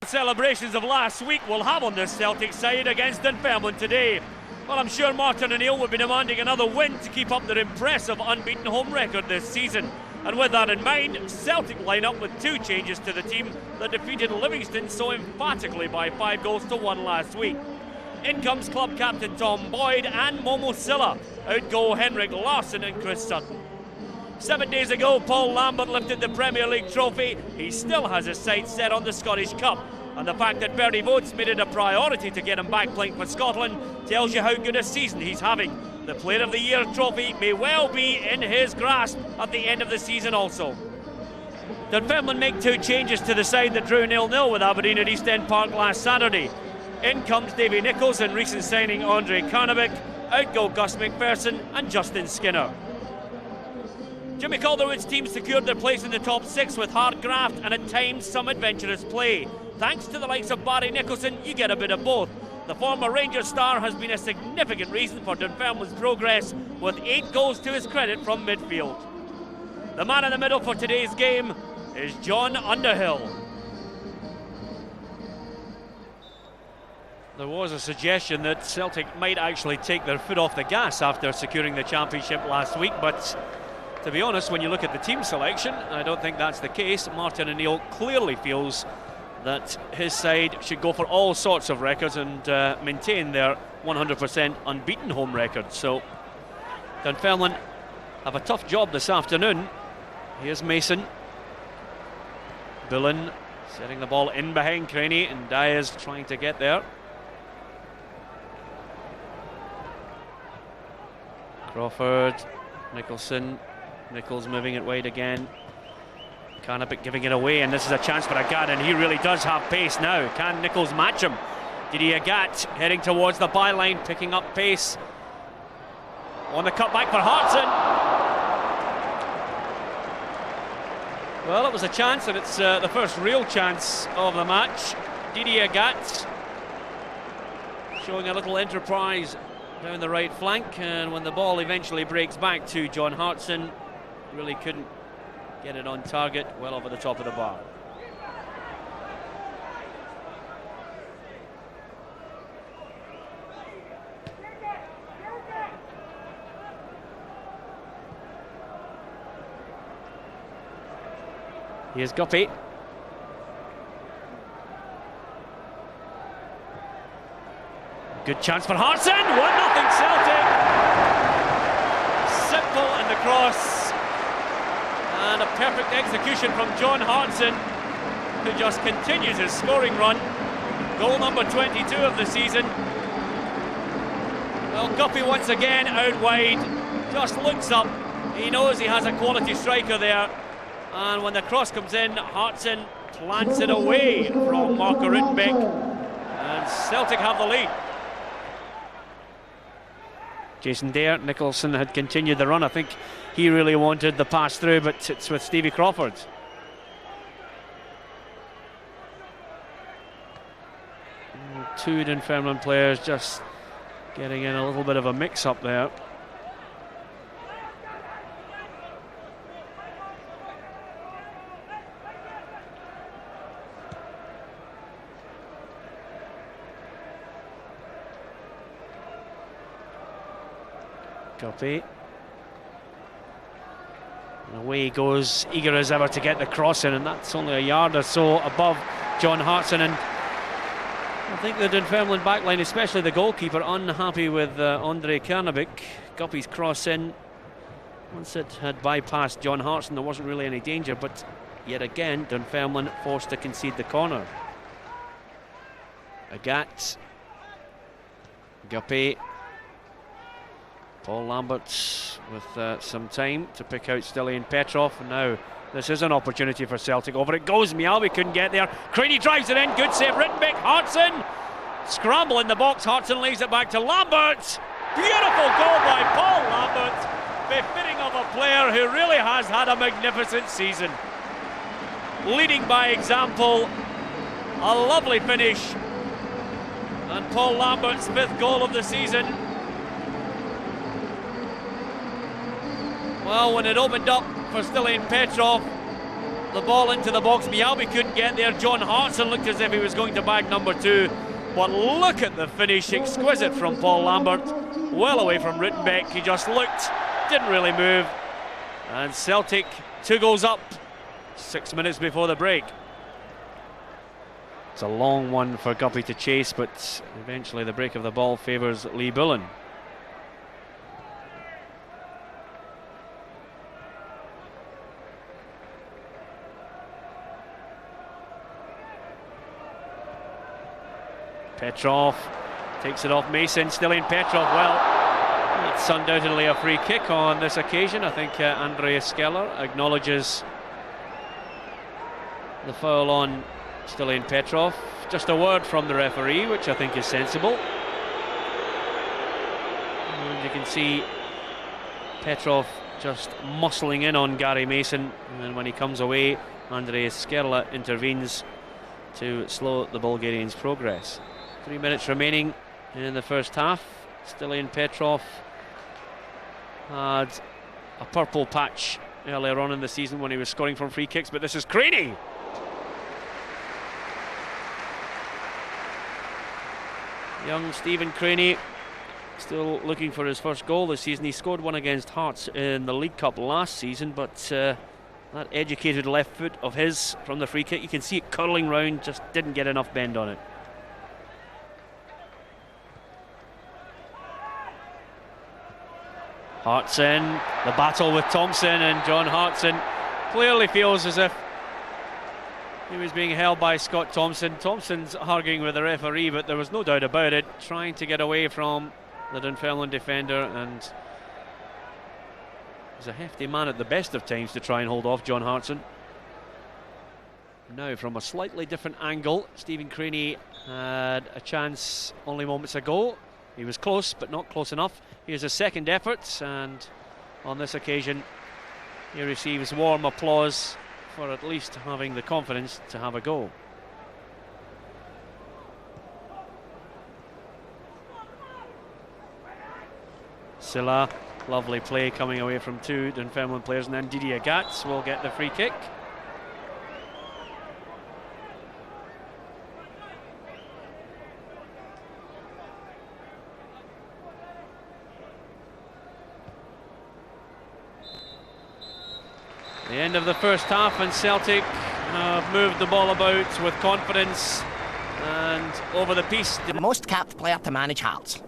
Celebrations of last week will have on this Celtic side against Dunfermline today. Well, I'm sure Martin O'Neill will be demanding another win to keep up their impressive unbeaten home record this season. And with that in mind, Celtic line up with two changes to the team that defeated Livingston so emphatically by 5-1 last week. In comes club captain Tom Boyd and Momo Silla. Out go Henrik Larsson and Chris Sutton. 7 days ago, Paul Lambert lifted the Premier League trophy. He still has his sights set on the Scottish Cup. And the fact that Bernie Votes made it a priority to get him back playing for Scotland tells you how good a season he's having. The Player of the Year trophy may well be in his grasp at the end of the season also. Dunfermline make two changes to the side that drew 0-0 with Aberdeen at East End Park last Saturday. In comes Davy Nicholls and recent signing Andre Karnovic. Out go Gus McPherson and Justin Skinner. Jimmy Calderwood's team secured their place in the top six with hard graft and at times some adventurous play. Thanks to the likes of Barry Nicholson, you get a bit of both. The former Rangers star has been a significant reason for Dunfermline's progress, with 8 goals to his credit from midfield. The man in the middle for today's game is John Underhill. There was a suggestion that Celtic might actually take their foot off the gas after securing the championship last week, but to be honest, when you look at the team selection, I don't think that's the case. Martin O'Neill clearly feels that his side should go for all sorts of records and maintain their 100% unbeaten home record. So Dunfermline have a tough job this afternoon. Here's Mason. Bullen setting the ball in behind Craney, and Diaz trying to get there. Crawford, Nicholson, Nicholls moving it wide again. Karnovic giving it away, and this is a chance for Agat, and he really does have pace now. Can Nicholls match him? Didi Agat heading towards the byline, picking up pace. On the cutback for Hartson. Well, it was a chance, and it's the first real chance of the match. Didi Agat showing a little enterprise down the right flank, and when the ball eventually breaks back to John Hartson, really couldn't get it on target, well over the top of the bar. Here's Guppy. Good chance for Hartson. 1-0 Celtic. Simple in the cross. And a perfect execution from John Hartson, who just continues his scoring run. Goal number 22 of the season. Well, Guppy once again out wide. Just looks up. He knows he has a quality striker there. And when the cross comes in, Hartson plants it away from Marco Rittenbeck. And Celtic have the lead. Jason Dare, Nicholson had continued the run. I think he really wanted the pass through, but it's with Stevie Crawford. Two Dunfermline players just getting in a little bit of a mix-up there. Guppy. And away he goes, eager as ever to get the cross in, and that's only a yard or so above John Hartson. And I think the Dunfermline backline, especially the goalkeeper, unhappy with Andre Karnovic. Guppy's cross in, once it had bypassed John Hartson, there wasn't really any danger, but yet again Dunfermline forced to concede the corner. Agat, Guppy, Paul Lambert with some time to pick out Stilian Petrov, and now this is an opportunity for Celtic. Over it goes, Mialbi couldn't get there. Craney drives it in, good save, Rittenbeck, Hartson, scramble in the box, Hartson lays it back to Lambert. Beautiful goal by Paul Lambert, befitting of a player who really has had a magnificent season. Leading by example, a lovely finish, and Paul Lambert's 5th goal of the season. Well, when it opened up for Stilian Petrov, the ball into the box. Miyalbi couldn't get there. John Hartson looked as if he was going to bag number 2. But look at the finish, exquisite from Paul Lambert. Well away from Rittenbeck. He just looked, didn't really move. And Celtic 2 goals up 6 minutes before the break. It's a long one for Guppy to chase, but eventually the break of the ball favours Lee Bullen. Petrov takes it off Mason, still in Petrov. Well, it's undoubtedly a free kick on this occasion. I think Andreas Skeller acknowledges the foul on Stilian Petrov. Just a word from the referee, which I think is sensible. And you can see Petrov just muscling in on Gary Mason, and when he comes away, Andreas Skerla intervenes to slow the Bulgarians' progress. 3 minutes remaining in the first half. Stilian Petrov had a purple patch earlier on in the season when he was scoring from free kicks, but this is Craney. Young Stephen Craney still looking for his first goal this season. He scored one against Hearts in the League Cup last season, but that educated left foot of his from the free kick, you can see it curling round, just didn't get enough bend on it. Hartson, the battle with Thompson, and John Hartson clearly feels as if he was being held by Scott Thompson. Thompson's arguing with the referee, but there was no doubt about it, trying to get away from the Dunfermline defender, and he's a hefty man at the best of times to try and hold off John Hartson. Now from a slightly different angle, Stephen Craney had a chance only moments ago. He was close, but not close enough. Here's a second effort, and on this occasion he receives warm applause for at least having the confidence to have a go. Silla, lovely play coming away from 2 Dunfermline players, and then Didier Gatz will get the free kick. The end of the first half, and Celtic have moved the ball about with confidence, and over the piece. The most capped player to manage Hearts.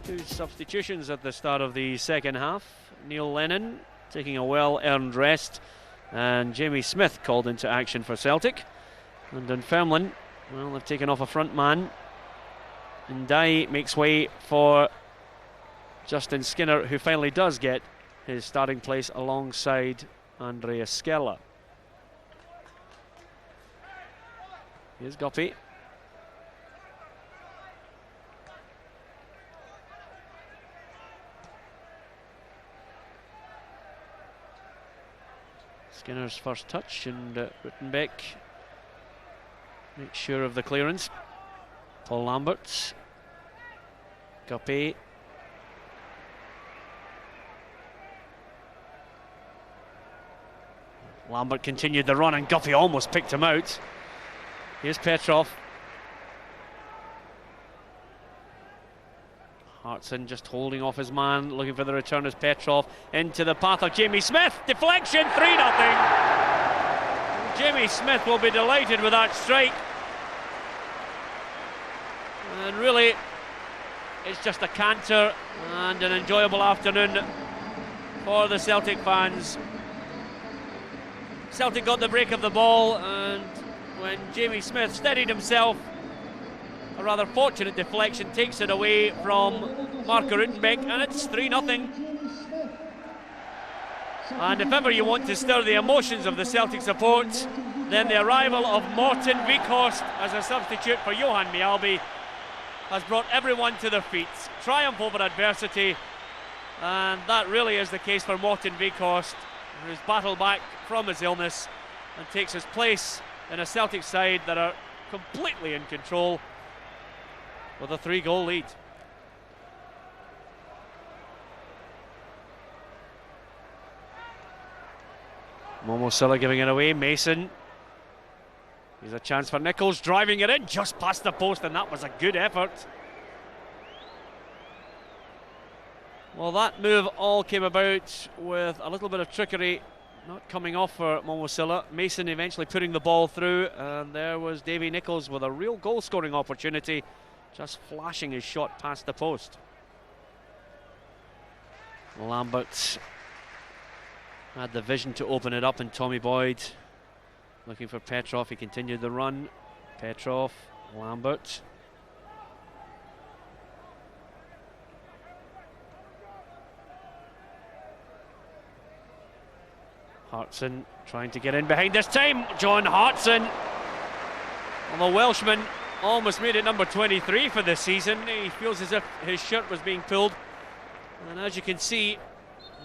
Two substitutions at the start of the second half. Neil Lennon taking a well-earned rest, and Jamie Smith called into action for Celtic. And Dunfermline, well, they've taken off a front man. Ndai makes way for Justin Skinner, who finally does get his starting place alongside Andreas Skeller. Here's Guppy. Skinner's first touch, and Rittenbeck makes sure of the clearance. Paul Lambert, Guppy, Lambert continued the run, and Guppy almost picked him out. Here's Petrov. Hartson just holding off his man, looking for the return as Petrov into the path of Jamie Smith. Deflection, 3-0. Jamie Smith will be delighted with that strike. And really, it's just a canter and an enjoyable afternoon for the Celtic fans. Celtic got the break of the ball, and when Jamie Smith steadied himself, a rather fortunate deflection takes it away from Marco Rittenbeck, and it's 3-0. And if ever you want to stir the emotions of the Celtic support, then the arrival of Morten Weghorst as a substitute for Johan Mjällby has brought everyone to their feet. Triumph over adversity, and that really is the case for Morten Weghorst, who's battled back from his illness and takes his place in a Celtic side that are completely in control with a 3-goal lead. Momosilla giving it away. Mason. Here's a chance for Nichols, driving it in just past the post, and that was a good effort. Well, that move all came about with a little bit of trickery not coming off for Momosilla. Mason eventually putting the ball through, and there was Davy Nichols with a real goal-scoring opportunity, just flashing his shot past the post. Lambert had the vision to open it up, and Tommy Boyd looking for Petrov. He continued the run. Petrov, Lambert. Hartson trying to get in behind this time. John Hartson. Well, the Welshman almost made it number 23 for this season. He feels as if his shirt was being pulled. And as you can see,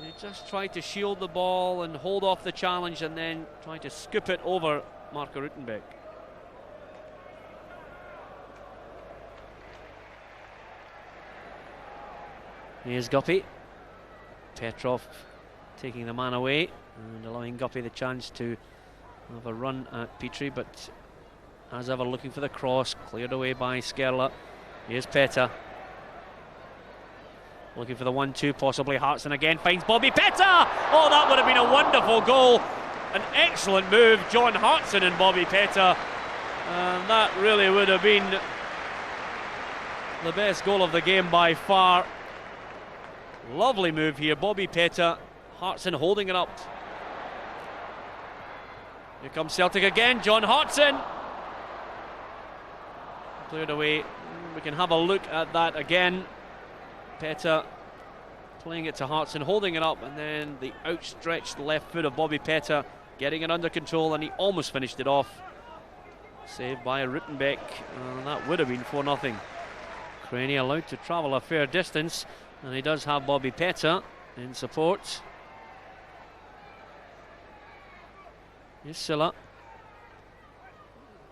he just tried to shield the ball and hold off the challenge, and then trying to scoop it over Marco Rutenbeck. Here's Guppy. Petrov taking the man away and allowing Guppy the chance to have a run at Petrie, but as ever looking for the cross, cleared away by Skerla. Here's Peta. Looking for the 1-2, possibly Hartson again, finds Bobby Peta! Oh, that would have been a wonderful goal. An excellent move, John Hartson and Bobby Peta. And that really would have been the best goal of the game by far. Lovely move here, Bobby Peta. Hartson holding it up. Here comes Celtic again, John Hartson. Cleared away. We can have a look at that again. Peta playing it to Hartson, holding it up, and then the outstretched left foot of Bobby Peta getting it under control, and he almost finished it off. Saved by Rutenbeck, and that would have been 4-0. Craney allowed to travel a fair distance, and he does have Bobby Peta in support. Here's Silla.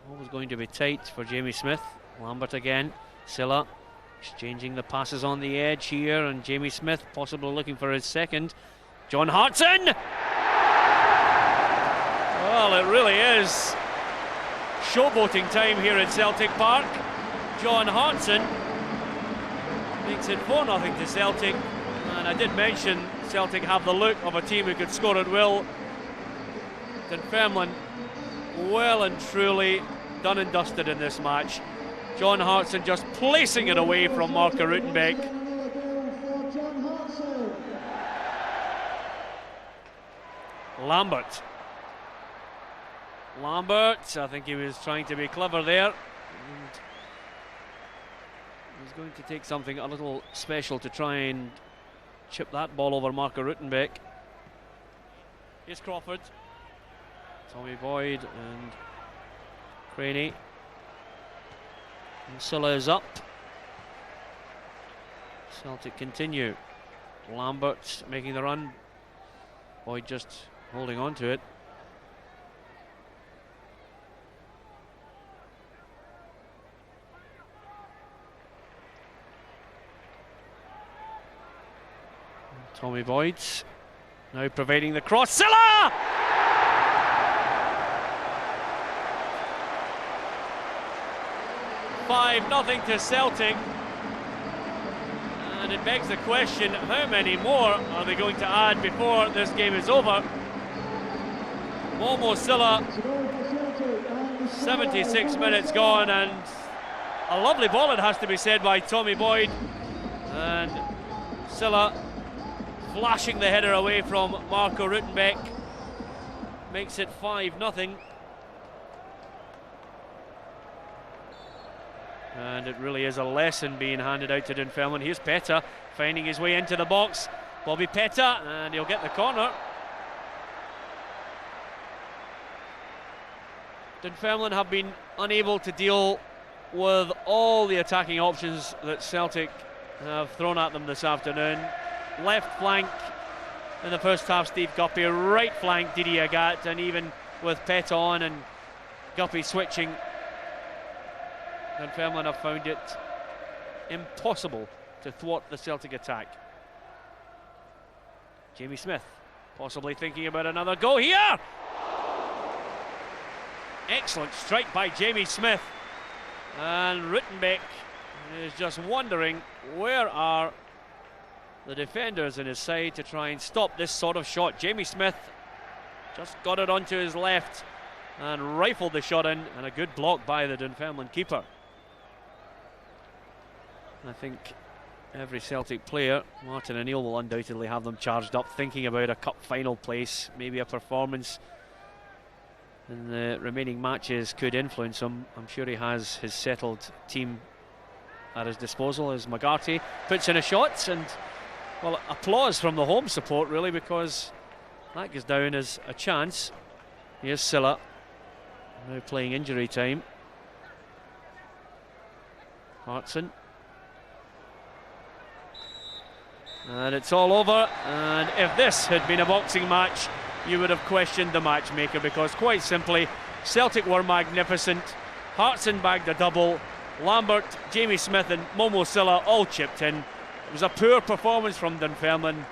Always going to be tight for Jamie Smith. Lambert again. Silla exchanging the passes on the edge here, and Jamie Smith possibly looking for his second. John Hartson! Well, it really is showboating time here at Celtic Park. John Hartson makes it 4-0 to Celtic, and I did mention Celtic have the look of a team who could score at will. Dunfermline well and truly done and dusted in this match. John Hartson just placing it away from Marco Rutenbeck. Lambert, I think he was trying to be clever there. And he's going to take something a little special to try and chip that ball over Marco Rutenbeck. Here's Crawford. Tommy Boyd and Craney. And Silla is up. Celtic continue. Lambert making the run. Boyd just holding on to it. Tommy Boyd now providing the cross. Silla! Nothing to Celtic, and it begs the question, how many more are they going to add before this game is over? Momosilla, 76 minutes gone, and a lovely ball, it has to be said, by Tommy Boyd, and Silla flashing the header away from Marco Rutenbeck makes it 5-0. And it really is a lesson being handed out to Dunfermline. Here's Peta finding his way into the box. Bobby Peta, and he'll get the corner. Dunfermline have been unable to deal with all the attacking options that Celtic have thrown at them this afternoon. Left flank in the first half, Steve Guppy. Right flank, Didi Agat. And even with Peta on and Guppy switching, Dunfermline have found it impossible to thwart the Celtic attack. Jamie Smith possibly thinking about another go here. Excellent strike by Jamie Smith. And Rittenbeck is just wondering where are the defenders in his side to try and stop this sort of shot. Jamie Smith just got it onto his left and rifled the shot in, and a good block by the Dunfermline keeper. I think every Celtic player, Martin O'Neill will undoubtedly have them charged up, thinking about a cup final place, maybe a performance in the remaining matches could influence him. I'm sure he has his settled team at his disposal as McGarty puts in a shot, and well, applause from the home support really, because that goes down as a chance. Here's Silla, now playing injury time. Hartson. And it's all over, and if this had been a boxing match, you would have questioned the matchmaker, because quite simply Celtic were magnificent. Hartson bagged a double, Lambert, Jamie Smith and Momo Silla all chipped in. It was a poor performance from Dunfermline,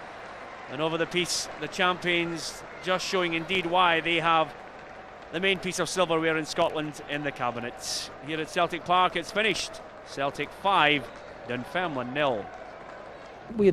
and over the piece the champions just showing indeed why they have the main piece of silverware in Scotland in the cabinets. Here at Celtic Park it's finished. Celtic 5, Dunfermline 0. We